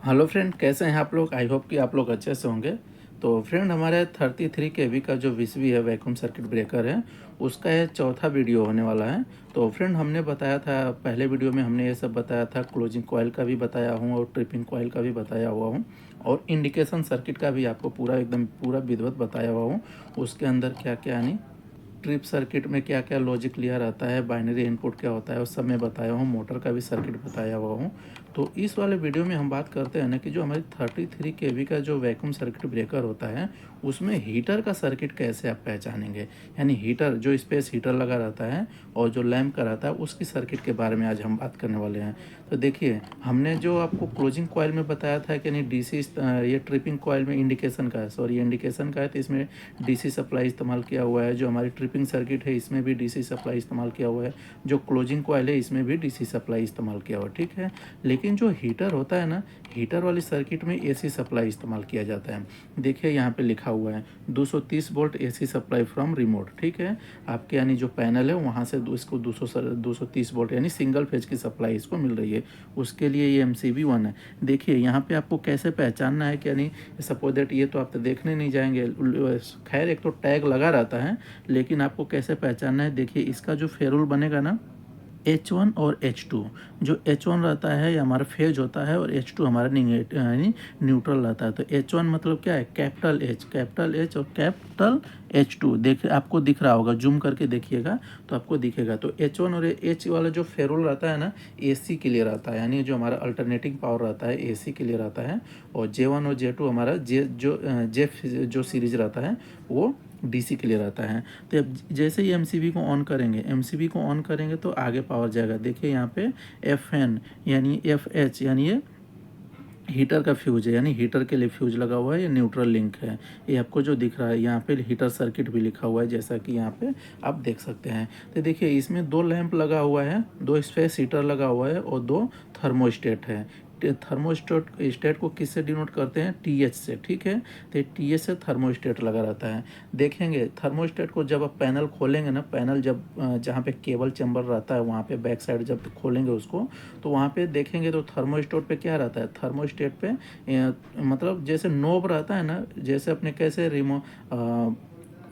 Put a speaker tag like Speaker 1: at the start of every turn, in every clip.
Speaker 1: Hello friend, कैसे हैं आप लोग। आई होप कि आप लोग अच्छे से होंगे। तो फ्रेंड, हमारे 33 केवी का जो विसवी है वैक्यूम सर्किट ब्रेकर है, उसका ये चौथा वीडियो होने वाला है। तो फ्रेंड, हमने बताया था पहले वीडियो में, हमने ये सब बताया था, क्लोजिंग कॉइल का भी बताया हूँ और ट्रिपिंग कॉइल का भी बताया हुआ हूँ, और इंडिकेशन सर्किट का भी आपको पूरा एकदम पूरा विधिवत बताया हुआ हूँ। उसके अंदर क्या क्या यानी ट्रिप सर्किट में क्या क्या लॉजिक लिया रहता है, बाइनरी इनपुट क्या होता है, उस सब मैं बताया हूँ। मोटर का भी सर्किट बताया हुआ हूँ। तो इस वाले वीडियो में हम बात करते हैं ना कि जो हमारी 33 केवी का जो वैक्यूम सर्किट ब्रेकर होता है, उसमें हीटर का सर्किट कैसे आप पहचानेंगे। यानी हीटर, जो स्पेस हीटर लगा रहता है और जो लैंप का रहता है, उसकी सर्किट के बारे में आज हम बात करने वाले हैं। तो देखिए, हमने जो आपको क्लोजिंग कॉइल में बताया था कि नहीं डीसी, ये ट्रिपिंग कॉइल में इंडिकेशन का है, सॉरी इंडिकेशन का है, तो इसमें डीसी सप्लाई इस्तेमाल किया हुआ है। जो हमारी ट्रिपिंग सर्किट है, इसमें भी डीसी सप्लाई इस्तेमाल किया हुआ है। जो क्लोजिंग कॉइल है, इसमें भी डीसी सप्लाई इस्तेमाल किया हुआ है, ठीक है। लेकिन जो हीटर होता है ना, हीटर वाली सर्किट में एसी सप्लाई इस्तेमाल किया जाता है। देखिए यहाँ पे लिखा हुआ है 230 volt AC supply from remote, ठीक है। आपके यानी जो पैनल है वहाँ से इसको 230 वोल्ट यानी सिंगल फेज की सप्लाई इसको मिल रही है। उसके लिए ये MCB 1 है। देखिए यहाँ पे आपको कैसे पहचानना है कि यानी सपोज दैट, ये तो आप तो देखने नहीं जाएंगे, खैर एक तो टैग लगा रहता है, लेकिन आपको कैसे पहचानना है, देखिए इसका जो फेरुल बनेगा ना, H1 और H2। जो H1 रहता है ये हमारा फेज होता है, और H2 हमारा यानी न्यूट्रल रहता है। तो H1 मतलब क्या है, कैपिटल H और कैपिटल H2। देख, आपको दिख रहा होगा, जूम करके देखिएगा तो आपको दिखेगा। तो H1 और H वाला जो फेरुल रहता है ना, AC के लिए रहता है, यानी जो हमारा अल्टरनेटिंग पावर रहता है AC के लिए रहता है। और J1 और J2 हमारा जे जो सीरीज रहता है वो DC के लिए रहता है। तो अब जैसे ही MCB को ऑन करेंगे, MCB को ऑन करेंगे तो आगे पावर जाएगा। देखिए यहाँ पे FN यानी FH यानी ये हीटर का फ्यूज है, यानी हीटर के लिए फ्यूज लगा हुआ है, ये न्यूट्रल लिंक है। ये आपको जो दिख रहा है यहाँ पे हीटर सर्किट भी लिखा हुआ है, जैसा कि यहाँ पे आप देख सकते हैं। तो देखिए इसमें 2 लैंप लगा हुआ है, 2 स्पेस हीटर लगा हुआ है और 2 थर्मोस्टेट है। थर्मोस्टेट स्टेट को किससे डिनोट करते हैं, TH से, ठीक है। तो TH से थर्मोस्टेट लगा रहता है। देखेंगे थर्मोस्टेट को जब आप पैनल खोलेंगे ना, पैनल जब जहाँ पे केबल चैम्बर रहता है वहाँ पे बैक साइड जब खोलेंगे उसको, तो वहाँ पे देखेंगे तो थर्मोस्टेट पे क्या रहता है, थर्मोस्टेट पे मतलब जैसे नोब रहता है ना, जैसे अपने कैसे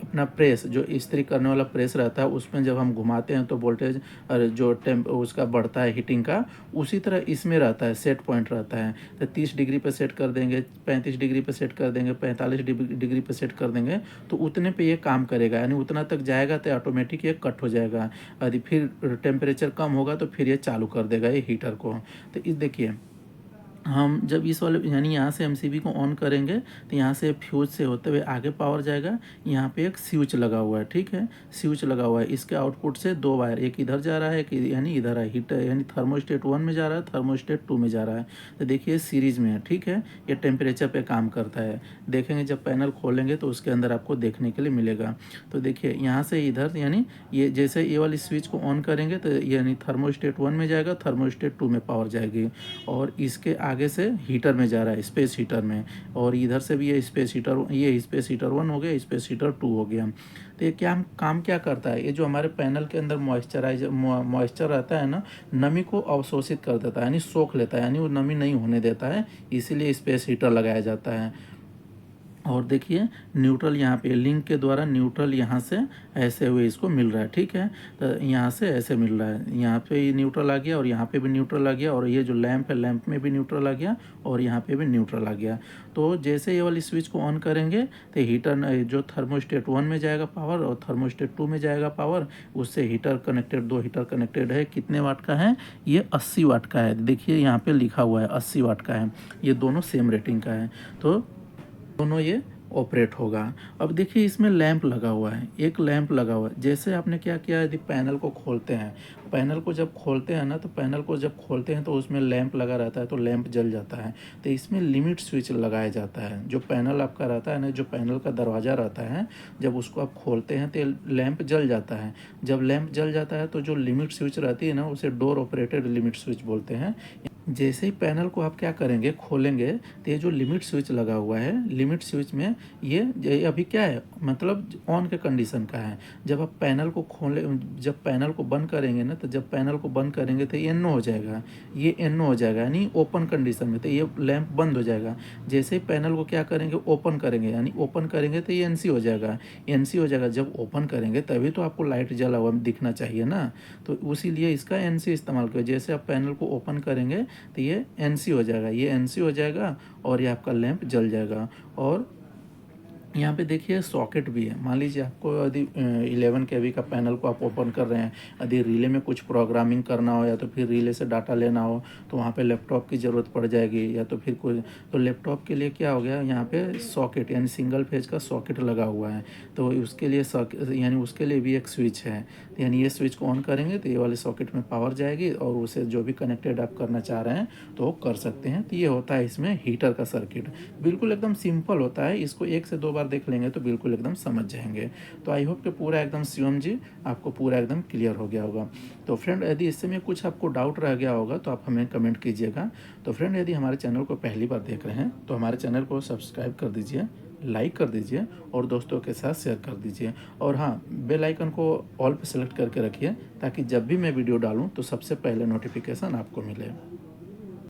Speaker 1: अपना प्रेस, जो इस्त्री करने वाला प्रेस रहता है, उसमें जब हम घुमाते हैं तो वोल्टेज जो टेम्प उसका बढ़ता है हीटिंग का, उसी तरह इसमें रहता है, सेट पॉइंट रहता है। तो 30 डिग्री पे सेट कर देंगे, 35 डिग्री पे सेट कर देंगे, 45 डिग्री पे सेट कर देंगे, तो उतने पे ये काम करेगा, यानी उतना तक जाएगा तो ऑटोमेटिक ये कट हो जाएगा। यदि फिर टेम्परेचर कम होगा तो फिर ये चालू कर देगा ये हीटर को। तो इस देखिए, हम जब इस वाले यानी यहाँ से MCB को ऑन करेंगे तो यहाँ से फ्यूज से होते हुए आगे पावर जाएगा। यहाँ पे एक स्विच लगा हुआ है, ठीक है, स्विच लगा हुआ है। इसके आउटपुट से 2 वायर, एक इधर जा रहा है, एक यानी इधर है, हीटर यानी थर्मोस्टेट 1 में जा रहा है, थर्मोस्टेट 2 में जा रहा है। तो देखिए सीरीज में है, ठीक है। ये टेम्परेचर पे काम करता है। देखेंगे जब पैनल खोलेंगे तो उसके अंदर आपको देखने के लिए मिलेगा। तो देखिए यहाँ से इधर, यानी ये जैसे ये वाली स्विच को ऑन करेंगे तो यानी थर्मोस्टेट 1 में जाएगा, थर्मोस्टेट 2 में पावर जाएगी, और इसके आगे से हीटर में जा रहा है, स्पेस हीटर में। और इधर से भी ये स्पेस हीटर, ये स्पेस हीटर 1 हो गया, स्पेस हीटर 2 हो गया। तो ये क्या काम क्या करता है, ये जो हमारे पैनल के अंदर मॉइस्चर रहता है ना, नमी को अवशोषित कर देता है, यानी सोख लेता है, यानी वो नमी नहीं होने देता है, इसीलिए स्पेस हीटर लगाया जाता है। और देखिए न्यूट्रल यहाँ पे लिंक के द्वारा न्यूट्रल यहाँ से ऐसे हुए इसको मिल रहा है, ठीक है। तो यहाँ से ऐसे मिल रहा है, यहाँ पे न्यूट्रल आ गया और यहाँ पे भी न्यूट्रल आ गया, और ये जो लैंप है लैंप में भी न्यूट्रल आ गया, और यहाँ पे भी न्यूट्रल आ गया। तो जैसे ये वाली स्विच को ऑन करेंगे तो हीटर जो थर्मोस्टेट 1 में जाएगा पावर, और थर्मोस्टेट 2 में जाएगा पावर। उससे हीटर कनेक्टेड, 2 हीटर कनेक्टेड है। कितने वाट का है, ये 80 वाट का है। देखिए यहाँ पे लिखा हुआ है 80 वाट का है। ये दोनों सेम रेटिंग का है, तो दोनों ये ऑपरेट होगा। अब देखिए इसमें लैंप लगा हुआ है, एक लैंप लगा हुआ है। जैसे आपने क्या किया, यदि पैनल को खोलते हैं, पैनल को जब खोलते हैं ना, तो पैनल को जब खोलते हैं तो उसमें लैंप लगा रहता है, तो लैंप जल जाता है। तो इसमें लिमिट स्विच लगाया जाता है। जो पैनल आपका रहता है ना, जो पैनल का दरवाज़ा रहता है, जब उसको आप खोलते हैं तो लैंप जल जाता है। जब लैंप जल जाता है तो जो लिमिट स्विच रहती है ना, उसे डोर ऑपरेटेड लिमिट स्विच बोलते हैं। जैसे ही पैनल को आप क्या करेंगे, खोलेंगे, तो ये जो लिमिट स्विच लगा हुआ है, लिमिट स्विच में ये अभी क्या है, मतलब ऑन के कंडीशन का है। जब आप पैनल को खोले, जब पैनल को बंद करेंगे ना, तो जब पैनल को बंद करेंगे तो ये NO हो जाएगा, ये NO हो जाएगा, यानी ओपन कंडीशन में, तो ये लैंप बंद हो जाएगा। जैसे ही पैनल को क्या करेंगे, ओपन करेंगे, यानी ओपन करेंगे तो ये NC हो जाएगा, NC हो जाएगा। जब ओपन करेंगे तभी तो आपको लाइट जला हुआ दिखना चाहिए ना, तो उसी लिए इसका NC इस्तेमाल करो। जैसे आप पैनल को ओपन करेंगे तो ये NC हो जाएगा, ये NC हो जाएगा और ये आपका लैंप जल जाएगा। और यहाँ पे देखिए सॉकेट भी है। मान लीजिए आपको यदि 11 kV का पैनल को आप ओपन कर रहे हैं, यदि रिले में कुछ प्रोग्रामिंग करना हो या तो फिर रिले से डाटा लेना हो, तो वहाँ पे लैपटॉप की ज़रूरत पड़ जाएगी, या तो फिर कोई, तो लैपटॉप के लिए क्या हो गया, यहाँ पे सॉकेट यानी सिंगल फेज का सॉकेट लगा हुआ है, तो उसके लिए यानी उसके लिए भी एक स्विच है। यानी ये स्विच को ऑन करेंगे तो ये वाले सॉकेट में पावर जाएगी और उसे जो भी कनेक्टेड आप करना चाह रहे हैं तो वो कर सकते हैं। तो ये होता है इसमें हीटर का सर्किट, बिल्कुल एकदम सिंपल होता है। इसको 1 से 2 बार देख लेंगे तो बिल्कुल एकदम समझ जाएंगे। तो आई होप कि पूरा एकदम शिवम जी आपको पूरा एकदम क्लियर हो गया होगा। तो फ्रेंड यदि इससे में कुछ आपको डाउट रह गया होगा तो आप हमें कमेंट कीजिएगा। तो फ्रेंड यदि हमारे चैनल को पहली बार देख रहे हैं तो हमारे चैनल को सब्सक्राइब कर दीजिए, लाइक कर दीजिए और दोस्तों के साथ शेयर कर दीजिए। और हाँ, बेल आइकन को ऑल पे सेलेक्ट करके रखिए ताकि जब भी मैं वीडियो डालूँ तो सबसे पहले नोटिफिकेशन आपको मिले।